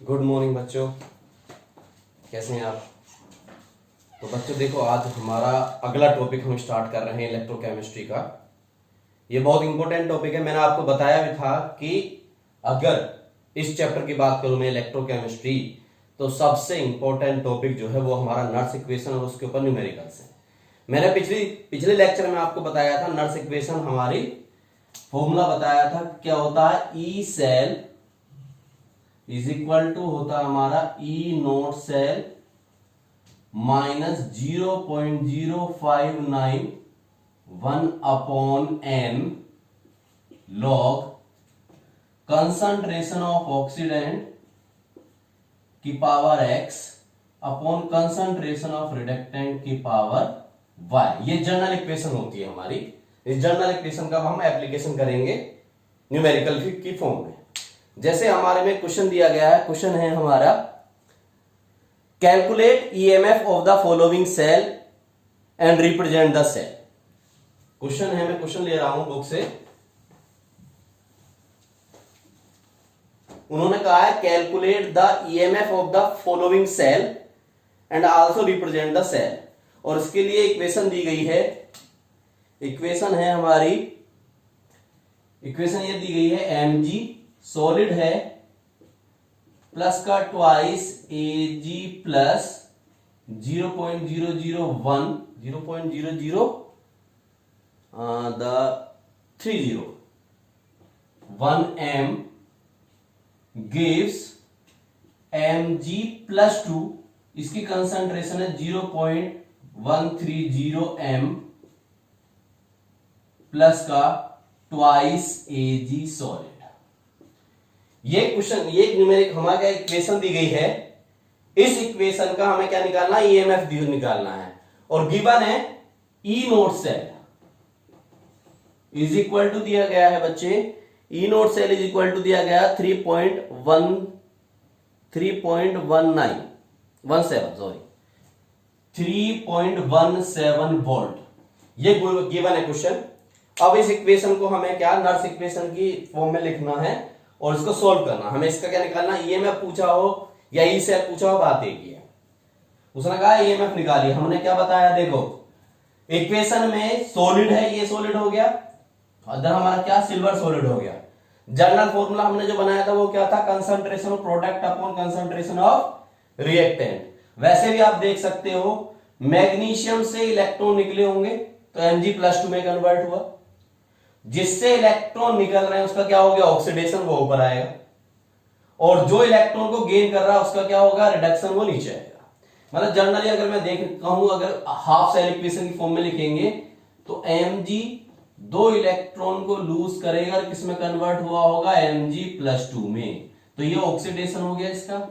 Good morning बच्चों, कैसे हैं आप। तो बच्चों देखो, आज हमारा अगला टॉपिक हम स्टार्ट कर रहे हैं इलेक्ट्रोकेमिस्ट्री का। ये बहुत इंपॉर्टेंट टॉपिक है। मैंने आपको बताया भी था कि अगर इस चैप्टर की बात करूं मैं इलेक्ट्रोकेमिस्ट्री, तो सबसे इंपॉर्टेंट टॉपिक जो है वो हमारा नर्स इक्वेशन और उसके ऊपर न्यूमेरिकल्स है। मैंने पिछले लेक्चर में आपको बताया था नर्स इक्वेशन हमारी फॉर्मूला बताया था, क्या होता है E cell is equal to होता है हमारा E note cell minus 0.0591 upon N log concentration of oxidant की power x upon concentration of reductant की पावर y। ये जनरल इक्वेशन होती है हमारी। इस जनरल इक्वेशन का हम एप्लीकेशन करेंगे न्यूमेरिकल की फॉर्म में। जैसे हमारे में क्वेश्चन दिया गया है, क्वेश्चन है हमारा calculate EMF of the following cell and represent the cell. Question है, मैं क्वेश्चन ले रहा हूं बुक से। उन्होंने कहा है calculate the EMF of the following cell and also represent the cell, और इसके लिए इक्वेशन दी गई है। इक्वेशन है हमारी, इक्वेशन ये दी गई है mg सॉलिड है प्लस का twice Ag plus 0.001 1 m gives mg plus 2, इसकी कंसंट्रेशन है 0.130 m प्लस का ट्वाइस Ag सॉलिड। ये क्वेश्चन, ये न्यूमेरिक हमारा इक्वेशन दी गई है। इस इक्वेशन का हमें क्या निकालना है, ईएमएफ निकालना है, और गिवन है E note cell is equal to दिया गया है बच्चे, E note cell is equal to दिया गया 3.17 वोल्ट। ये गिवन है क्वेश्चन। अब इस इक्वेशन को हमें क्या नर्स इक्वेशन की फॉर्म में लिखना है और इसको सॉल्व करना। हमें इसका क्या निकालना, ईएमएफ पूछा हो या ई सेल पूछा हो, बात एक ही है। उसने कहा ईएमएफ निकालिए। हमने क्या बताया, देखो इक्वेशन में सॉलिड है, ये सॉलिड हो गया, अदर हमारा क्या सिल्वर सॉलिड हो गया। जनरल फॉर्मूला हमने जो बनाया था वो क्या था, concentration of product upon concentration of reactant. वैसे भी आप देख सकते हो मैग्नीशियम से इलेक्ट्रॉन निकले होंगे तो Mg+2 में कन्वर्ट हुआ, जिससे इलेक्ट्रॉन निकल रहे हैं उसका क्या हो गया, ऑक्सीडेशन, वो ऊपर आएगा, और जो इलेक्ट्रॉन को गेन कर रहा है उसका क्या होगा, रिडक्शन, वो नीचे आएगा। मतलब जनरली अगर मैं कहूं, अगर हाफ सेल इक्वेशन की फॉर्म में लिखेंगे तो Mg 2 इलेक्ट्रॉन को लूज करेगा, किसमें कन्वर्ट हुआ होगा, Mg+2 में। तो ये ऑक्सीडेशन हो गया इसका।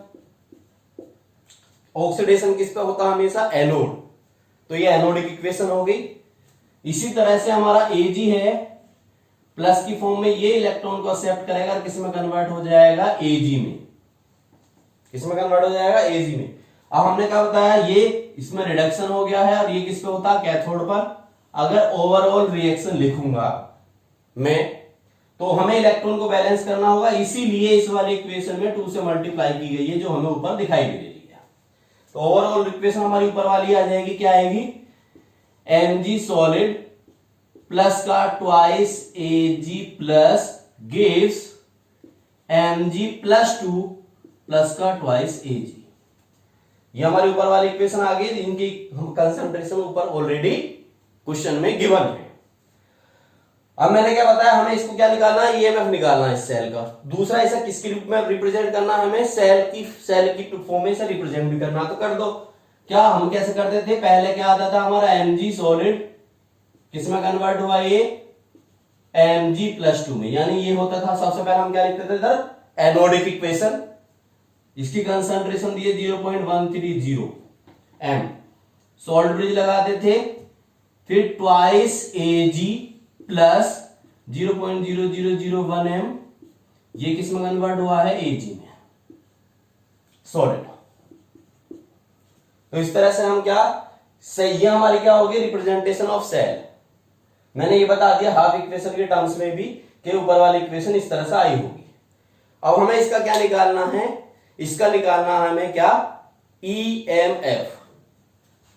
ऑक्सीडेशन किस पे होता है हमेशा, एनोड, तो ये एनोडिक इक्वेशन हो गई। इसी तरह से हमारा Ag है प्लस की फॉर्म में, ये इलेक्ट्रॉन को एक्सेप्ट करेगा, किसमें कन्वर्ट हो जाएगा, Ag में। किसमें कन्वर्ट हो जाएगा, Ag में। अब हमने क्या बताया, ये इसमें रिडक्शन हो गया है, और ये किस पे होता है, कैथोड पर। अगर ओवरऑल रिएक्शन लिखूंगा मैं तो हमें इलेक्ट्रॉन को बैलेंस करना होगा, इसीलिए इस वाले इक्वेशन में 2 से मल्टीप्लाई की गई है, जो हमें ऊपर दिखाई दे रही है। तो ओवरऑल इक्वेशन हमारी ऊपर वाली आ जाएगी, क्या आएगी, Mg सॉलिड प्लस का twice Ag plus gives Mg+2 plus का ट्वाइस Ag। ये हमारी ऊपर वाली इक्वेशन आ गई, जिनकी हम कंसंट्रेशन ऊपर ऑलरेडी क्वेश्चन में गिवन है। अब मैंने क्या बताया, हमें इसको क्या निकालना है, ईएमएफ निकालना है इस सेल का। दूसरा, इसे किसके रूप में रिप्रेजेंट करना है, हमें सेल की फॉर्म में से रिप्रेजेंट भी करना, तो कर दो। क्या हम कैसे करते थे, पहले क्या आता था हमारा, Mg सॉलिड किसमें कन्वर्ट हुआ, ये Mg+2 में, यानी ये होता था। सबसे पहले हम क्या लिखते थे इधर, एनोडिक इक्वेशन, इसकी कंसंट्रेशन दी 0.130 m, सॉल्ट ब्रिज लगाते थे, फिर ट्वाइस Ag प्लस 0.0001 m, ये किसमें कन्वर्ट हुआ है, Ag में, सॉलिड। तो इस तरह से हम क्या, सही हमारी क्या होगी, रिप्रेजेंटेशन ऑफ सेल। मैंने ये बता दिया हाफ इक्वेशन के टर्म्स में भी कि ऊपर वाली इक्वेशन इस तरह से आई होगी। अब हमें इसका क्या निकालना है, इसका निकालना है हमें क्या, ईएमएफ।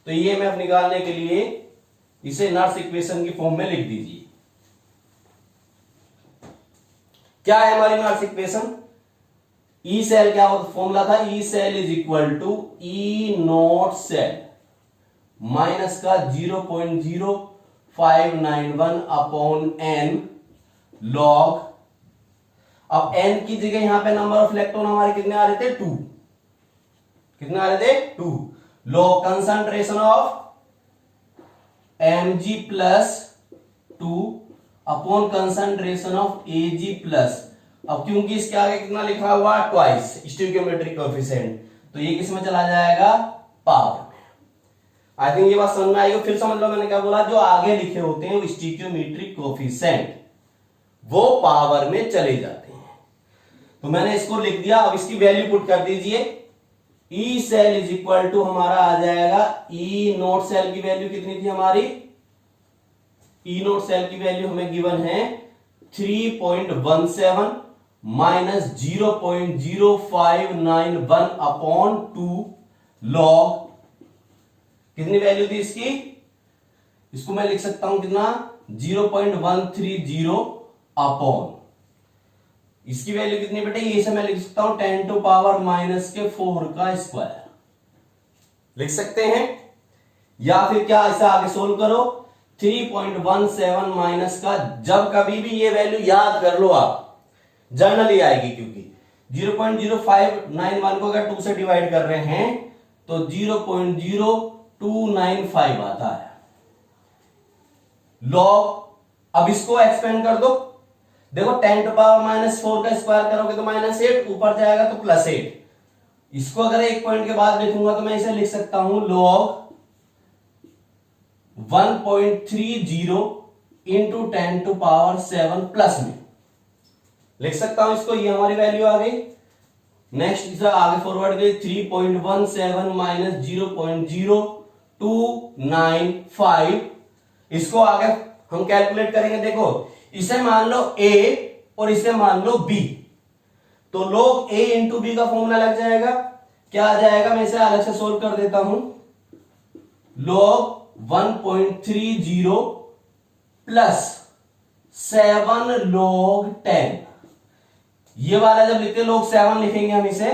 तो ईएमएफ निकालने के लिए इसे नर्स इक्वेशन की फॉर्म में लिख दीजिए। क्या है हमारी नर्स इक्वेशन, ई सेल क्या फॉर्मूला था, E cell is equal to E not cell minus का 0.0591 अपॉन एन लॉग। अब एन की जगह यहां पे नंबर ऑफ इलेक्ट्रॉन हमारे कितने आ रहे थे, 2। कितने आ रहे थे, 2। Log concentration of mg plus 2 upon concentration of Ag plus, अब क्योंकि इसके आगे कितना लिखा हुआ, ट्वाइस स्टोइकियोमेट्रिक कोएफिशिएंट, तो ये किस में चला जाएगा, पावर में। आई थिंक ये बात समझ में आएगी। फिर समझ लो मैंने क्या बोला, जो आगे लिखे होते हैं वो स्टोइकियोमेट्रिक कोएफिशिएंट वो पावर में चले जाते हैं। तो मैंने इसको लिख दिया। अब इसकी वैल्यू पुट कर दीजिए। E cell is equal to हमारा आ जाएगा, ई नोट सेल की वैल्यू कितनी थी हमारी, ई नोट सेल की वैल्यू हमें गिवन है 3.17 माइनस 0.0591 अपॉन 2 लॉग, कितनी वैल्यू थी इसकी, इसको मैं लिख सकता हूं कितना, 0.130 अपॉन, इसकी वैल्यू कितनी बेटे, ये से मैं लिख सकता हूं 10 टू पावर माइनस के 4 का स्क्वायर लिख सकते हैं। या फिर क्या, इसे आगे सोल्व करो, 3.17 माइनस का, जब कभी भी ये वैल्यू याद कर लो आप, जनरली आएगी, क्योंकि 0.0591 को अगर 2 से डिवाइड कर रहे हैं तो 0.0295 आता है लॉग। अब इसको एक्सपेंड कर दो, देखो 10 टू पावर माइनस 4 का स्क्वायर करोगे तो -8, ऊपर जाएगा तो +8। इसको अगर एक पॉइंट के बाद लिखूंगा तो मैं इसे लिख सकता हूं log 1.30 into 10 to power 7 plus में लिख सकता हूं इसको। ये हमारी वैल्यू आ गई। नेक्स्ट इसे आगे फॉरवर्ड गई, 3.17 माइनस 0.0295, इसको आगे हम कैलकुलेट करेंगे। देखो इसे मान लो A और इसे मान लो B, तो log A इंटू बी का फॉर्मूला लग जाएगा। क्या आ जाएगा, मैं इसे अलग से सोल्व कर देता हूं, log 1.30 प्लस 7 log 10, ये वाला जब लिखते log 7 लिखेंगे हम इसे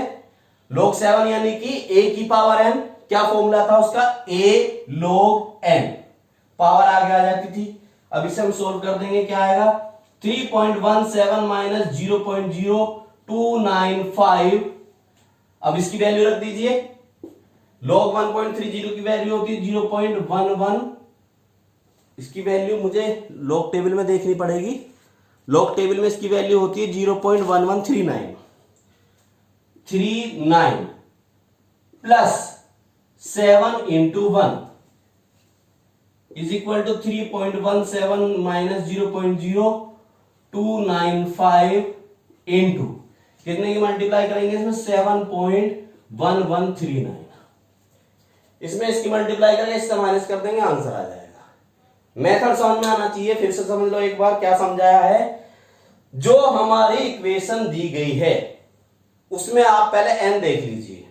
log 7 यानी कि A की पावर n, क्या फॉर्मूला था उसका, A log n, पावर आगे आ जाती थी। अब इसे हम सोल्व कर देंगे, क्या आएगा, 3.17 माइनस 0.0295, अब इसकी वैल्यू रख दीजिए। log 1.30 की वैल्यू होती है 0.11, इसकी वैल्यू मुझे log टेबल में देखनी पड़ेगी। log टेबल में इसकी वैल्यू होती है 0.1139 plus 7 into 1 is equal to 3.17 minus 0.0295 into कितने की मल्टीप्लाई करेंगे इसमें, 7.1139, इसमें इसकी मल्टीप्लाई करेंगे, इससे माइनस कर देंगे, आंसर आ जाएगा। मेथड समझ में आना चाहिए। फिर से समझ लो एक बार क्या समझाया है। जो हमारी इक्वेशन दी गई है उसमें आप पहले n देख लीजिए,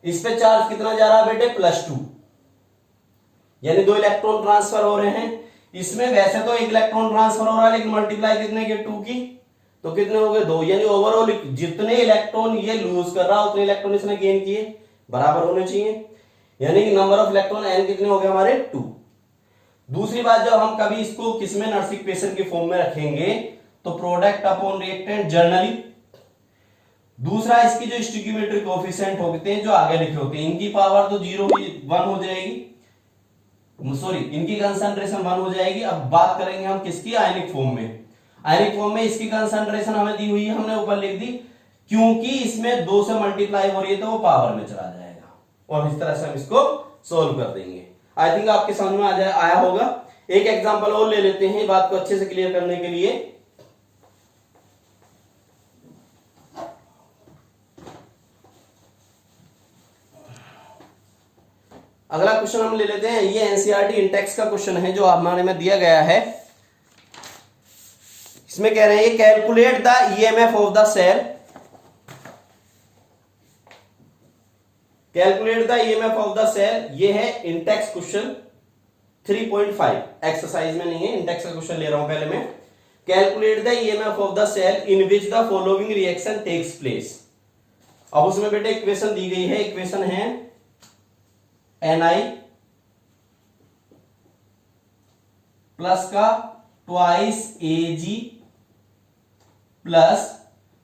इस पे चार्ज कितना जा रहा है बेटे, +2, यानी 2 इलेक्ट्रॉन ट्रांसफर हो रहे हैं। इसमें वैसे तो 1 इलेक्ट्रॉन ट्रांसफर हो रहा है, लेकिन मल्टीप्लाई कितने के, 2 की, तो कितने हो गए, 2, यानी ओवरऑल जितने इलेक्ट्रॉन ये लूज कर रहा है उतने इलेक्ट्रॉन इसने गेन किए, बराबर होने चाहिए, यानी कि नंबर ऑफ इलेक्ट्रॉन n कितने हो गए हमारे, 2। दूसरी बात, जब हम कभी इसको किसमें, नर्स इक्वेशन की फॉर्म में रखेंगे तो प्रोडक्ट अपॉन रिएक्टेंट जनरली। दूसरा, इसकी जो स्टोइकियोमेट्रिक कोएफिशिएंट होते हैं जो आगे लिखे होते हैं, इनकी पावर तो 1 हो जाएगी, सॉरी इनकी कंसंट्रेशन 1 हो जाएगी। अब बात करेंगे हम किसकी, आयनिक फॉर्म में। आयनिक फॉर्म में इसकी कंसंट्रेशन हमें दी हुई है, हमने ऊपर लिख दी, क्योंकि इसमें 2 से मल्टीप्लाई हो रही है तो वो पावर में चला जाएगा, और इस तरह से हम इसको सोल्व कर देंगे। आई थिंक आपके समझ में आया होगा। एक एग्जांपल और ले लेते हैं बात को अच्छे से क्लियर करने के लिए। अगला क्वेश्चन हम ले लेते हैं, ये एनसीईआरटी इंटेक्स का क्वेश्चन है जो हमारे में दिया गया है। इसमें कह रहे हैं calculate the EMF of the cell calculate the EMF of the cell, ये है इंटेक्स क्वेश्चन 3.5, एक्सरसाइज में नहीं है, इंटेक्स का क्वेश्चन ले रहा हूं पहले मैं। Calculate the EMF of the cell in which the following reaction takes place. अब उसमें बेटे इक्वेशन दी गई है, इक्वेशन है Ni प्लस का ट्वाइस Ag प्लस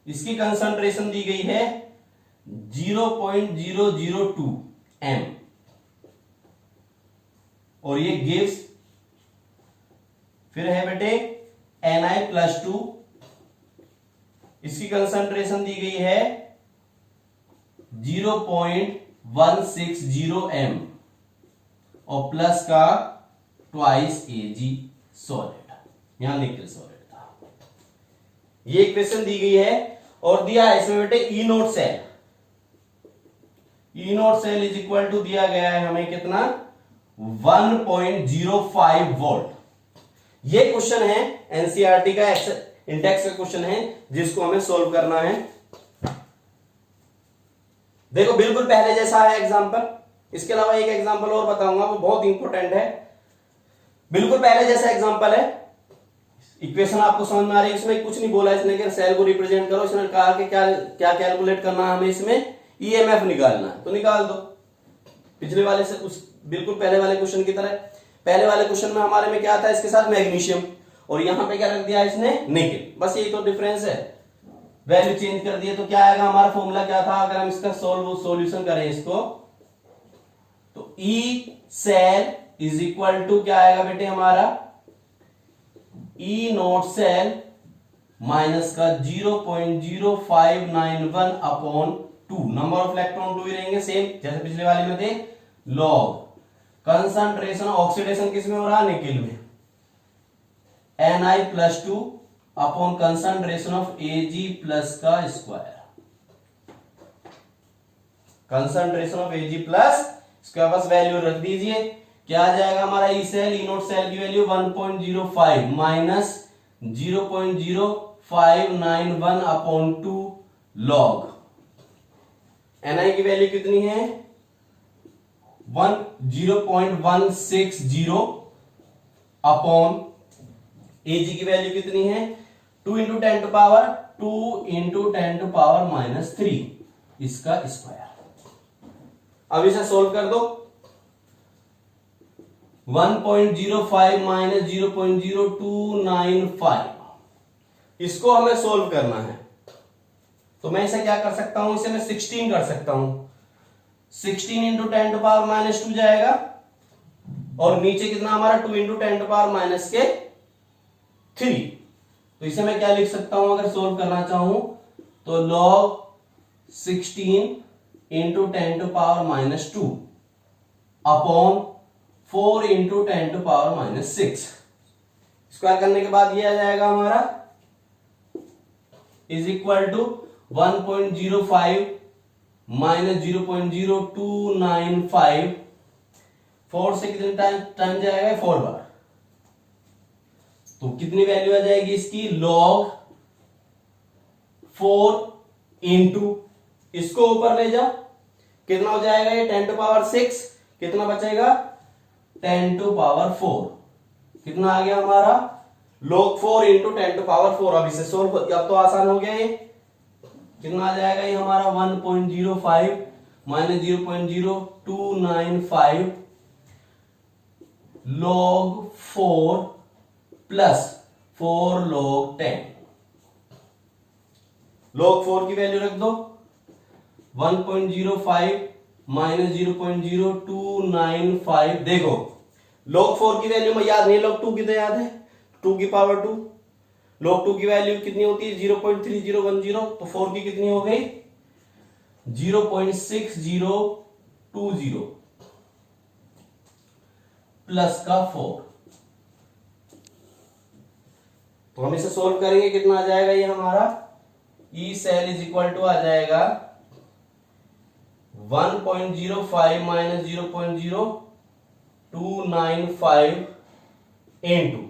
इसकी कंसंट्रेशन दी गई है 0.002 m, और ये गिव्स, फिर है बेटे Ni प्लस 2, इसकी कंसंट्रेशन दी गई है 0.160 m, और प्लस का ट्वाइस Ag सॉलिड, यहां निकल सॉलिड था। ये इक्वेशन दी गई है और दिया है इसमें बेटे E note cell, E note cell is equal to दिया गया है हमें कितना 1.05 वोल्ट। ये क्वेश्चन है एनसीईआरटी का इंडेक्स का क्वेश्चन है जिसको हमें सोल्व करना है। देखो बिल्कुल पहले जैसा है एग्जांपल, इसके अलावा एक एग्जांपल और बताऊंगा वो बहुत इंपॉर्टेंट है। बिल्कुल पहले जैसा एग्जांपल है, इक्वेशन आपको समझ में आ रही है, इसमें कुछ नहीं बोला इसने कि सेल को रिप्रेजेंट करो, इसने कहा कि क्या क्या कैलकुलेट करना है हमें, इसमें ईएमएफ निकालना है, तो निकाल दो। पिछले वाले से उस बिल्कुल पहले वाले क्वेश्चन की तरह, पहले वाले क्वेश्चन में हमारे में क्या था, इसके साथ मैग्नीशियम, और यहां पे क्या रख दिया इसने, निकेल, बस यही तो डिफरेंस है। वैल्यू चेंज कर दिए तो क्या आएगा, हमारा फॉर्मूला क्या था, अगर हम इसका सॉल्यूशन करें इसको, तो E cell is equal to क्या आएगा बेटे हमारा, ई नोट सेल माइनस का 0.0591 अपॉन 2, नंबर ऑफ इलेक्ट्रॉन 2 ही रहेंगे सेम जैसे पिछले वाले में थे, लॉग कंसंट्रेशन ऑक्सीडेशन किस में हो रहा है, निकेल में, Ni plus 2 upon concentration of Ag plus का square, concentration of Ag plus इसका बस वैल्यू रख दीजिए, क्या आ जाएगा हमारा E cell, E note cell की value 1.05 minus 0.0591 upon 2 log, Ni की वैल्यू कितनी है 0.160 अपॉन Ag की वैल्यू कितनी है 2 इंटू 10 टू पावर 3 इसका स्क्वायर। अब इसे सोल्व कर दो, 1.05 माइनस 0.0295, इसको हमें सोल्व करना है, तो मैं इसे क्या कर सकता हूं, इसे मैं 16 कर सकता हूं, 16 इंटू 10 टू पावर माइनस 2 जाएगा, और नीचे कितना हमारा 2 इंटू 10 टू पावर माइनस के 3, तो इसे मैं क्या लिख सकता हूं अगर सोल्व करना चाहूं, तो log 16 into 10 to power minus 2 upon 4 into 10 to power minus 6, square करने के बाद ये आ जाएगा हमारा इज इक्वल टू 1.05 माइनस 0.0295, 4 से कितने टाइम जाएगा 4 बार, तो कितनी वैल्यू आ जाएगी इसकी, लॉग 4 इंटू, इसको ऊपर ले जाओ, कितना हो जाएगा ये 10 टू पावर 6, कितना बचेगा 10 टू पावर 4, कितना आ गया हमारा log 4 इंटू 10 टू पावर 4। अब इसे सोल्व, अब तो आसान हो गया ये, कितना आ जाएगा ये हमारा 1.05 minus 0.0295 log 4 plus 4 log 10, log 4 की वैल्यू रख दो 1.05 माइनस 0.0295, देखो log 4 की वैल्यू में याद नहीं, log 2 कितने याद है, 2 की पावर 2, log 2 की वैल्यू कितनी होती है 0.3010, तो 4 की कितनी हो गई 0.6020 प्लस का 4, तो हम इसे सोल्व करेंगे, कितना आ जाएगा ये हमारा E cell is equal to आ जाएगा 1.05 माइनस 0.0295 इंटू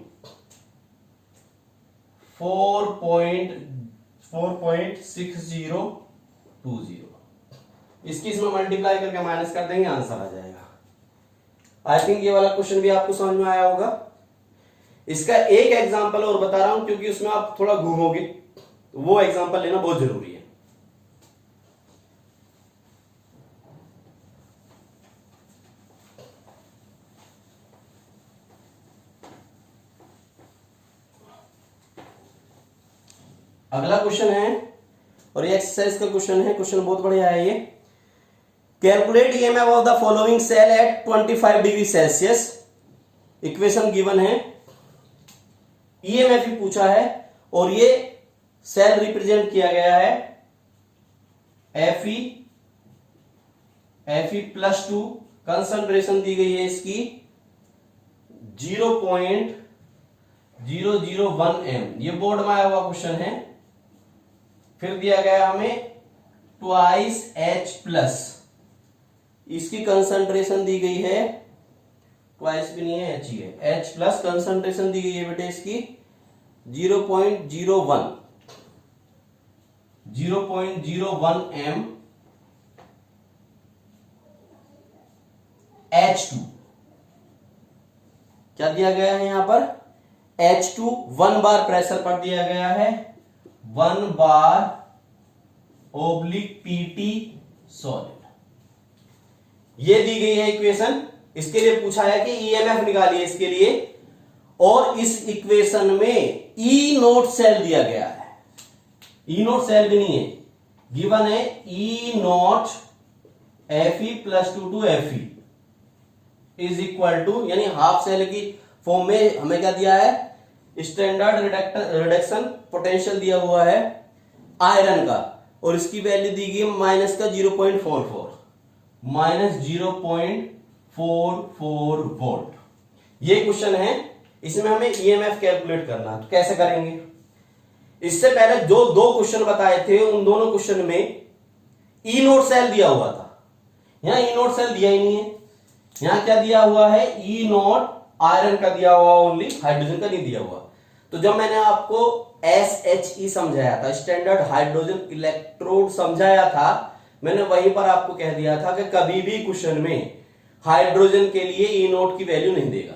4.6020, इसकी इसमें मल्टीप्लाई करके माइनस कर देंगे, आंसर आ जाएगा। आई थिंक ये वाला क्वेश्चन भी आपको समझ में आया होगा। इसका एक एग्जांपल और बता रहा हूं क्योंकि उसमें आप थोड़ा घूमोगे, तो वो एग्जांपल लेना बहुत जरूरी है। अगला क्वेश्चन है और ये एक्सरसाइज का क्वेश्चन है। क्वेश्चन बहुत बढ़िया है ये। Calculate EMF of the following cell at 25 degree Celsius. Equation given है, ईएमएफ ही पूछा है और ये सेल रिप्रेजेंट किया गया है Fe +2, कंसंट्रेशन दी गई है इसकी 0.001 m। ये बोर्ड में आया हुआ क्वेश्चन है। फिर दिया गया हमें ट्वाइस H+, इसकी कंसंट्रेशन दी गई है, ट्वाइस भी नहीं है, H ही है, H+ कंसंट्रेशन दी गई है बेटे इसकी 0.01 m H2। क्या दिया गया है यहां पर? H2 1 बार प्रेशर पर दिया गया है, 1 बार /PT सॉलिड। ये दी गई है इक्वेशन। इसके लिए पूछा है कि ईएमएफ निकालिए इसके लिए, और इस इक्वेशन में ई नोट सेल दिया गया है। ई नोट सेल भी नहीं है, गिवन है E naught Fe +2 to Fe is equal to, यानी हाफ सेल की फॉर्म में हमें क्या दिया है? स्टैंडर्ड रिडक्शन पोटेंशियल दिया हुआ है आयरन का, और इसकी वैल्यू दी गई माइनस का 0.44 वोल्ट। ये क्वेश्चन है, इसमें हमें ईएमएफ कैलकुलेट करना है। तो कैसे करेंगे? इससे पहले जो दो क्वेश्चन बताए थे उन दोनों क्वेश्चन में ई नोट सेल दिया हुआ था, यहां ई नोट सेल दिया ही नहीं है। यहां क्या दिया हुआ है? ई नोट आयरन का दिया हुआ, ओनली हाइड्रोजन का नहीं दिया हुआ। तो जब मैंने आपको SHE समझाया था, स्टैंडर्ड हाइड्रोजन इलेक्ट्रोड समझाया था, मैंने वहीं पर आपको कह दिया था कि कभी भी क्वेश्चन में हाइड्रोजन के लिए ई नोट की वैल्यू नहीं देगा,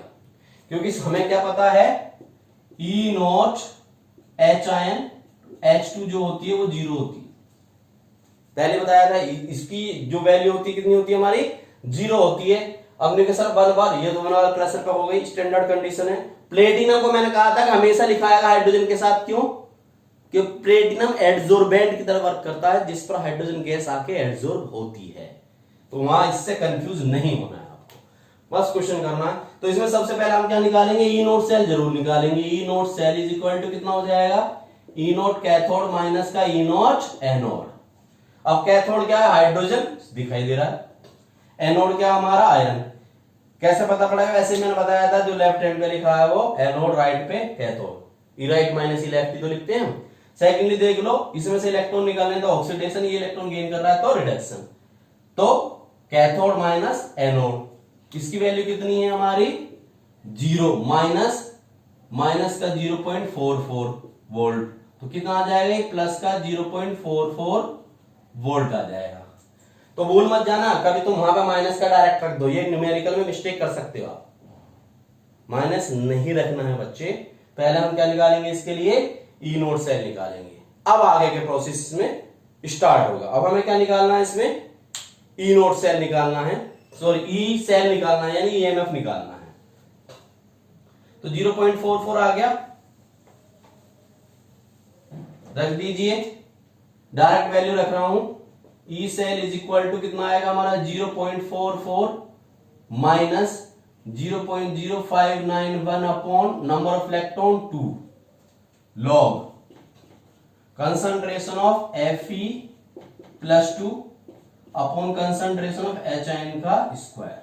क्योंकि हमें क्या पता है? E note H ion H2 जो होती है वो 0 होती है। पहले बताया था इसकी जो वैल्यू होती है कितनी होती है हमारी? 0 होती है। अब देखिए सर 1 बार, ये तो 1 बार प्रेशर पर हो गई, स्टैंडर्ड कंडीशन है। प्लेटिनम को मैंने कहा था कि हमेशा लिखाएगा हाइड्रोजन के साथ, क्यों? कि प्लेटिनम एडजोर्बेंट की तरह वर्क करता है, जिस पर हाइड्रोजन गैस आके एडजोर्ब होती है। तो वहां इससे कंफ्यूज नहीं होना है आपको, बस क्वेश्चन करना है। तो इसमें सबसे पहले हम क्या निकालेंगे? ई नोट सेल जरूर निकालेंगे। E note cell is equal to कितना हो जाएगा? ई नोट कैथोड माइनस का ई नोट एनोड। अब कैथोड क्या है? हाइड्रोजन दिखाई दे रहा है, एनोड क्या हमारा? आयरन। कैसे पता पड़ेगा? वैसे मैंने बताया था, जो लेफ्ट हैंड पे लिखा है वो एनोड, राइट पे कैथोड। ई राइट माइनस ई लेफ्ट तो लिखते हैं हम। सेकेंडली देख लो, इसमें से इलेक्ट्रॉन निकालने तो ऑक्सीडेशन, ये इलेक्ट्रॉन गेन कर रहा है तो रिडक्शन। तो कैथोड माइनस एनोड, इसकी वैल्यू कितनी है हमारी? 0 माइनस का 0.44 वोल्ट। तो कितना आ जाएगा? प्लस का 0.44 वोल्ट आ जाएगा। तो भूल मत जाना, कभी तुम वहां पे माइनस का डायरेक्ट रख दो, ये न्यूमेरिकल में मिस्टेक कर सकते हो आप। माइनस नहीं रखना है बच्चे। पहले हम क्या निकालेंगे इसके लिए? ई नोट सेल निकालेंगे। अब आगे के प्रोसेस में स्टार्ट होगा। अब हमें क्या निकालना है इसमें? ई नोट सेल निकालना है, सॉरी ई सेल निकालना है, यानी ईएमएफ निकालना है। तो 0.44 आ गया, रख दीजिए। डायरेक्ट वैल्यू रख रहा हूं। E cell is equal to कितना आएगा हमारा? 0.44 minus 0.0591 upon number of electron 2 log concentration of Fe+2 upon concentration of H ion का स्क्वायर।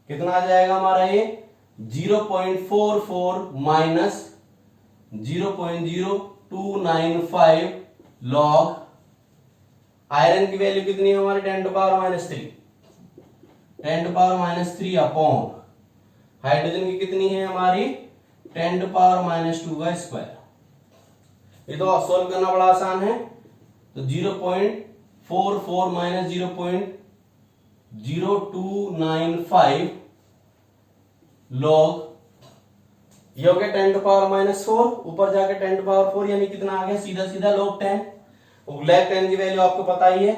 कितना आ जाएगा हमारा ये? 0.44 माइनस 0.0295 लॉग आयरन की वैल्यू कितनी है हमारी? 10⁻³ अपॉन हाइड्रोजन की कितनी है हमारी? 10⁻² का स्क्वायर। ये तो सॉल्व करना बड़ा आसान है। तो 4 माइनस 0.0295 लॉग, ये हो गया 10⁻⁴, ऊपर जाके 10⁴ यानी कितना आ गया, सीधा सीधा log 10। log 10 की वैल्यू आपको पता ही है,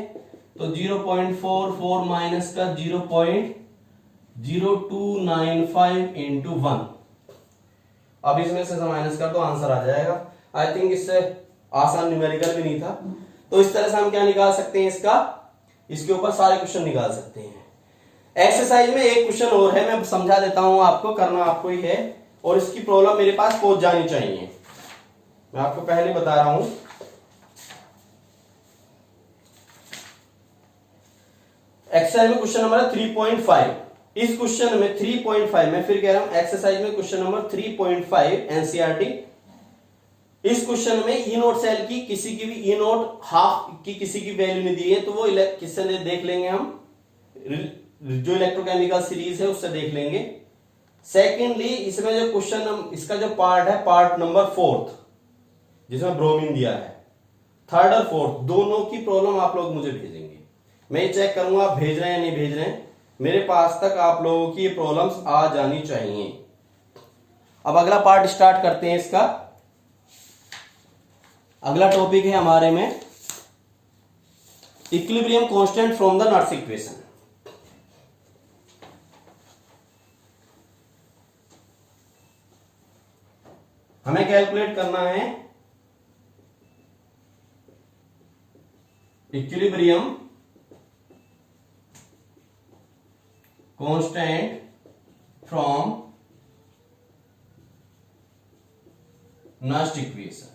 तो 0.44 माइनस का 0.0295 इंटू 1। अब इसमें से माइनस कर तो आंसर आ जाएगा। आई थिंक इससे आसान न्यूमेरिकल भी नहीं था। तो इस तरह से हम क्या निकाल सकते हैं, इसके ऊपर सारे क्वेश्चन निकाल सकते हैं। एक्सरसाइज में एक क्वेश्चन और है, मैं समझा देता हूं आपको, करना आपको ही है, और इसकी प्रॉब्लम मेरे पास पहुंच जानी चाहिए, मैं आपको पहले बता रहा हूं। एक्सरसाइज में क्वेश्चन नंबर 3.5। इस क्वेश्चन में 3.5, मैं फिर कह रहा हूं, एक्सरसाइज में क्वेश्चन नंबर 3.5 एनसीईआरटी। इस क्वेश्चन में ई नोट सेल की किसी की भी ई नोट हाफ की किसी की वैल्यू नहीं दी है, तो वो किससे देख लेंगे हम, जो इलेक्ट्रोकेमिकल सीरीज है उससे देख लेंगे। सेकेंडली इसमें जो क्वेश्चन, इसका जो पार्ट है, पार्ट नंबर 4 जिसमें ब्रोमीन दिया है, 3rd और 4th दोनों की प्रॉब्लम आप लोग मुझे भेजेंगे, मैं ये चेक करूंगा आप भेज रहे हैं या नहीं भेज रहे हैं। मेरे पास तक आप लोगों की प्रॉब्लम्स आ जानी चाहिए। अब अगला पार्ट स्टार्ट करते हैं इसका। अगला टॉपिक है हमारे में इक्विलिब्रियम कांस्टेंट फ्रॉम द नॉट्स इक्वेशन। हमें कैलकुलेट करना है इक्विलिब्रियम कांस्टेंट फ्रॉम नॉट्स इक्वेशन।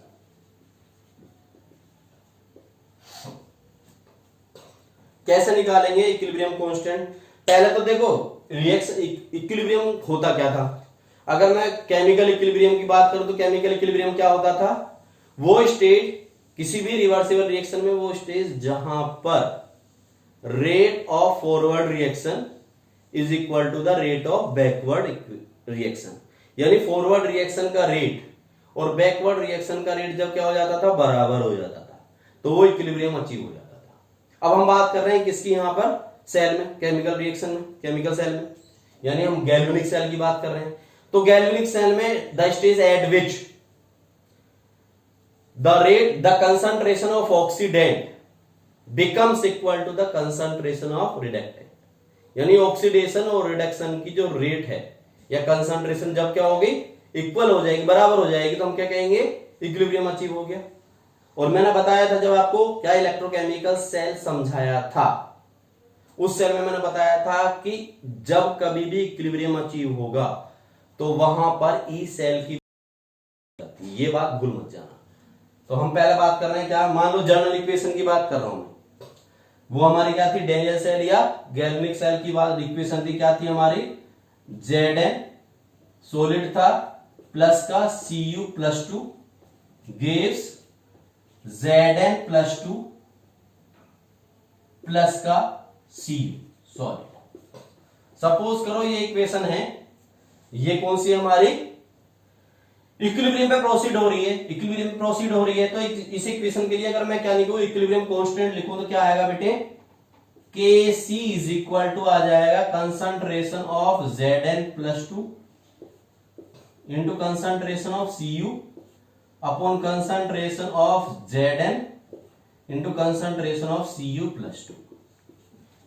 कैसे निकालेंगे इक्विलिब्रियम कांस्टेंट? पहले तो देखो रिएक्शन इक्विलिब्रियम होता क्या था। अगर मैं केमिकल इक्विलिब्रियम की बात करूं तो केमिकल इक्विलिब्रियम क्या होता था, वो स्टेज किसी भी रिवर्सिबल रिएक्शन में, वो स्टेज जहां पर rate of forward reaction is equal to the rate of backward reaction, यानी फॉरवर्ड रिएक्शन का रेट और बैकवर्ड रिएक्शन का रेट जब क्या हो जाता था, बराबर हो जाता था, तो वो इक्विलिब्रियम अचीव हो जाता था। अब हम बात कर रहे हैं किसकी, यहां पर सेल में, केमिकल रिएक्शन में, केमिकल सेल में, यानी हम गैल्वेनिक सेल की बात कर रहे हैं। तो गैल्वेनिक सेल में the stage at which the concentration of oxidant becomes equal to the concentration of reductant, यानी ऑक्सीडेशन और रिडक्शन की जो रेट है या कंसंट्रेशन जब क्या होगी, इक्वल हो जाएगी, बराबर हो जाएगी, तो हम क्या कहेंगे, इक्विलिब्रियम अचीव हो गया। और मैंने बताया था जब आपको क्या इलेक्ट्रोकेमिकल सेल समझाया था, उस सेल में मैंने बताया था कि जब कभी भी इक्विलिब्रियम अचीव होगा तो वहां पर ई सेल की, ये बात भूल मत जाना। तो हम पहले बात कर रहे हैं क्या, मान लो जर्नल इक्वेशन की बात कर रहा हूं मैं, वो हमारी क्या थी, डेनियल सेल या गैल्वेनिक सेल की बात इक्वेशन थी, क्या थी हमारी, Zn सॉलिड था प्लस का Cu+2 गिव्स Zn+2 प्लस का Cu सॉलिड। सपोज करो ये इक्वेशन है, ये कौन सी हमारी इक्विलिब्रियम पे प्रोसीड हो रही है, इक्विलिब्रियम पे प्रोसीड हो रही है, तो इस इक्वेशन के लिए अगर मैं क्या लिखूं, इक्विलिब्रियम कांस्टेंट लिखूं तो क्या आएगा बेटे, Kc इज इक्वल टू आ जाएगा concentration of Zn+2 into concentration of Cu upon concentration of Zn into concentration of Cu+2,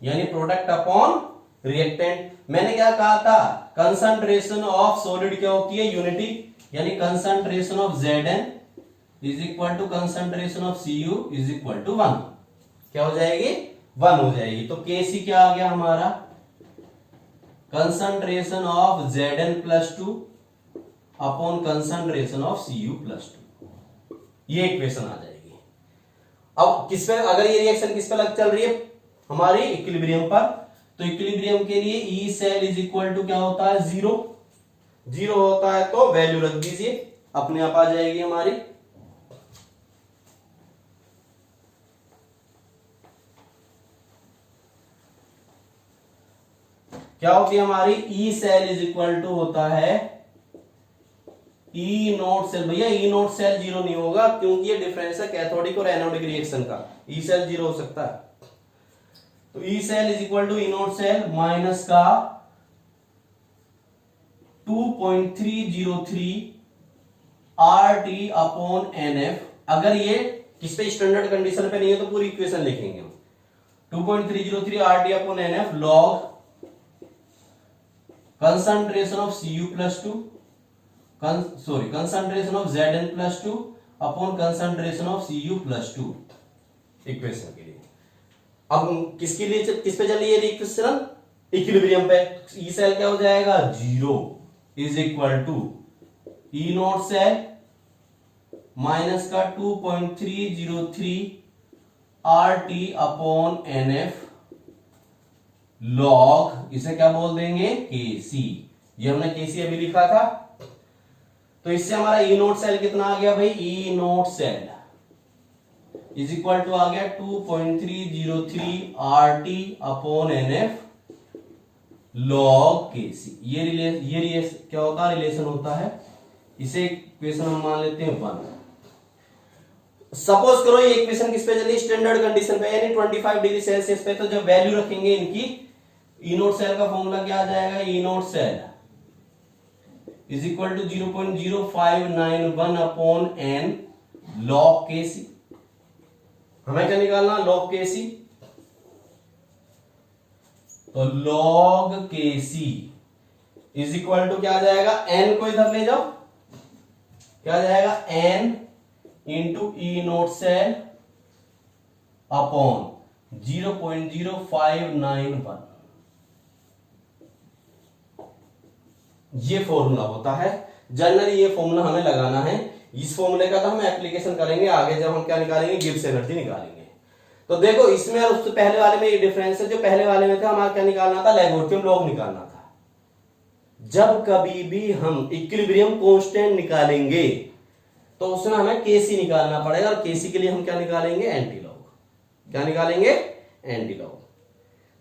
यानी प्रोडक्ट अपॉन रिएक्टेंट। मैंने क्या कहा था, कंसंट्रेशन ऑफ सॉलिड क्या होती है, यूनिटी, यानी concentration of Zn is equal to concentration of Cu is equal to 1, क्या हो जाएगी, 1 हो जाएगी। तो Kc क्या आ गया हमारा, concentration of Zn+2 upon concentration of Cu+2, ये इक्वेशन आ जाएगी। अब किस पे, अगर ये रिएक्शन किस पे लग चल रही है, हमारी इक्विलिब्रियम पर, तो इक्विलिब्रियम के लिए E cell is equal to क्या होता है, 0 होता है, तो वैल्यू रख दीजिए, अपने आप आ जाएगी हमारी। क्या होती है हमारी, E cell is equal to होता है ई नोट सेल। भैया ई नोट सेल 0 नहीं होगा, क्योंकि ये डिफरेंस है कैथोडिक और एनोडिक रिएक्शन का, ई सेल 0 हो सकता है। तो E cell is equal to E note cell minus का 2.303 RT अपॉन NF। अगर ये किस पे स्टैंडर्ड कंडीशन पे नहीं है तो पूरी इक्वेशन लिखेंगे हम। 2.303 RT upon NF log concentration of Cu+2 concentration of Zn plus 2 upon concentration of Cu+2 equation के लिए। अब किसके लिए किस पे चल रही है इक्वेशन? इक्विलिब्रियम पे। ई सेल क्या हो जाएगा? 0 is equal to E note cell minus का 2.303 RT अपॉन NF लॉग, इसे क्या बोल देंगे? Kc। ये हमने Kc अभी लिखा था। तो इससे हमारा ई नोट सेल कितना आ गया भाई? E note cell is equal to आ गया 2.303 RT upon NF log Kc। ये क्या होता है? रिलेशन होता है। इसे इक्वेशन हम मान लेते हैं 1। सपोज करो ये इक्वेशन किस पे चली? स्टैंडर्ड कंडीशन पे, यानी 25 डिग्री सेल्सियस पे। तो जब वैल्यू रखेंगे इनकी, ई नोट सेल का फॉर्मूला क्या आ जाएगा? E note cell is equal to 0.0591 upon n log Kc। हमें क्या निकालना? Log Kc। तो log Kc is equal to क्या आ जाएगा? n को इधर ले जाओ, क्या आ जाएगा? n into E note cell upon 0.0591। ये फॉर्मूला होता है। जनरली ये फॉर्मूला हमें लगाना है। इस फॉर्मूले का तो हम एप्लीकेशन करेंगे आगे, जब हम क्या निकालेंगे? गिब्स एनर्जी निकालेंगे। तो देखो इसमें और उससे पहले वाले में ये डिफरेंस है। जो पहले वाले में था हमारा क्या निकालना था? लैगोर्थियम लॉग निकालना था। जब कभी भी हम इक्विलिब्रियम कांस्टेंट निकालेंगे तो उसमें हमें Kc निकालना पड़ेगा, और Kc के लिए हम क्या निकालेंगे? Anti log. क्या निकालेंगे? Anti log.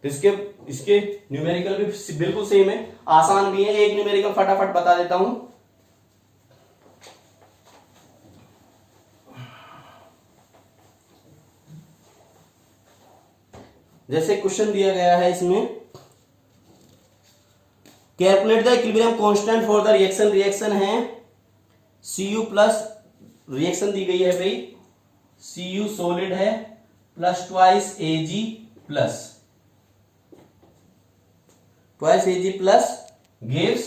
तो इसके न्यूमेरिकल भी बिल्कुल सेम है, आसान भी है। एक न्यूमेरिकल फटाफट बता देता हूं। जैसे क्वेश्चन दिया गया है इसमें, calculate the equilibrium constant for the reaction है Cu प्लस, रिएक्शन दी गई है भाई Cu सॉलिड है plus twice Ag plus gives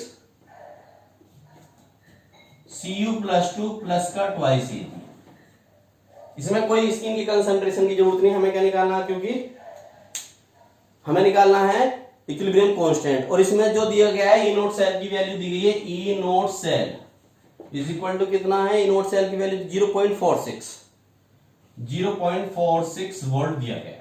Cu+2 plus का ट्वाइस Ag। इसमें कोई स्किन की कंसंट्रेशन की जरूरत नहीं, हमें क्या निकालना है? क्योंकि हमें निकालना है इक्विलिब्रियम कांस्टेंट। और इसमें जो दिया गया है ई नोट सेल की वैल्यू दी गई है, E note cell is equal to कितना है? ई नोट सेल की वैल्यू 0.46 वोल्ट दिया गया है।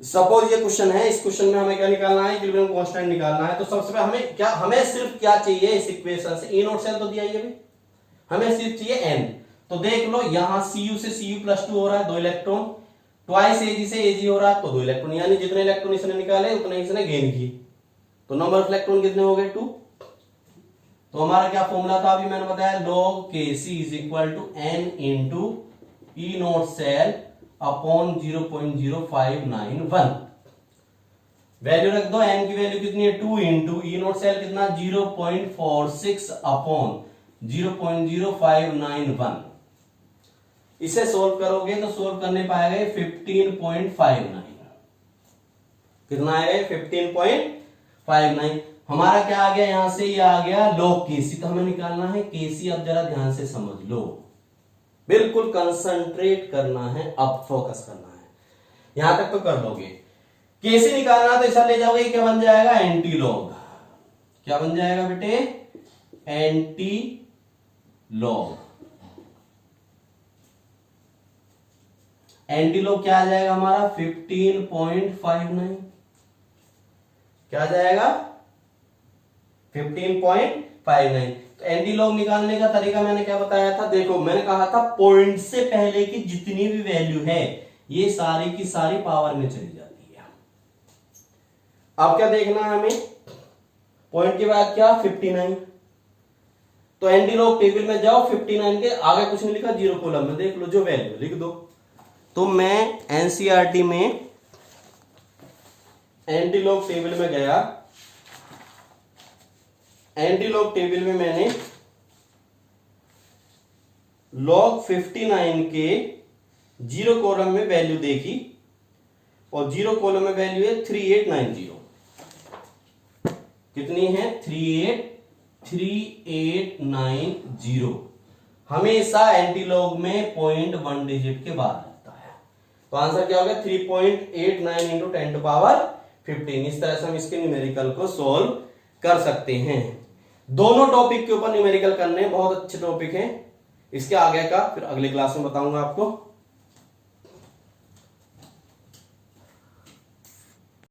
सपोज ये क्वेश्चन है, इस क्वेश्चन में हमें क्या निकालना है? इक्विलिब्रियम कांस्टेंट निकालना है। तो सबसे पहले हमें सिर्फ क्या चाहिए इस इक्वेशन से? ई नोट सेल तो दिया ही है भाई, हमें सिर्फ चाहिए n। तो देख लो यहां Cu से Cu+2 हो रहा है 2 इलेक्ट्रॉन, ट्वाइस Ag से Ag हो रहा है तो 2 इलेक्ट्रॉन, यानी जितने इलेक्ट्रॉन इसने निकाले उतने इसने गेन किए। तो नंबर ऑफ इलेक्ट्रॉन कितने हो गए? 2। तो हमारा क्या फॉर्मूला था? अभी मैंने बताया log Kc is equal to n into E note cell upon 0.0591। Value रख दो, n की वैल्यू कितनी है? 2 इंटू ई नोट सेल कितना? 0.46 अपॉन 0.0591। इसे सोल्व करोगे तो सोल्व करने पाएगा 15.59। कितना आएगा? 15.59। हमारा क्या आ गया यहां से? ये आ गया log Kc। तो हमें निकालना है Kc। अब जरा ध्यान से समझ लो, बिल्कुल कंसंट्रेट करना है, अब फोकस करना है। यहां तक तो कर लोगे। Kc निकालना तो ऐसा ले जाओगे, क्या बन जाएगा? Anti log. क्या बन जाएगा बेटे? Anti log. एंटी लॉग क्या आ जाएगा हमारा? 15.59। क्या आ जाएगा? 15.59। तो एंटी लॉग निकालने का तरीका मैंने क्या बताया था? देखो मैंने कहा था पॉइंट से पहले की जितनी भी वैल्यू है ये सारी की सारी पावर में चली जाती है। अब क्या देखना है हमें? पॉइंट के बाद क्या? 59। तो एंटी लॉग टेबल में जाओ, 59 के आगे कुछ नहीं लिखा, 0 कॉलम में देख लो, जो वैल्यू लिख दो। तो मैं एनसीईआरटी में एंटीलॉग टेबल में गया, एंटीलॉग टेबल में मैंने log 59 के 0 कॉलम में वैल्यू देखी और 0 कॉलम में वैल्यू है 3890। कितनी है? 3890। हमेशा एंटीलॉग में 0.1 डिजिट के बाद लगता है, तो आंसर क्या हो गया? 3.89 इंटू 10⁻15। इस तरह से हम इसके न्यूमेरिकल को सॉल्व कर सकते हैं। दोनों टॉपिक के ऊपर न्यूमेरिकल करने बहुत अच्छे टॉपिक हैं। इसके आगे का फिर अगले क्लास में बताऊंगा आपको।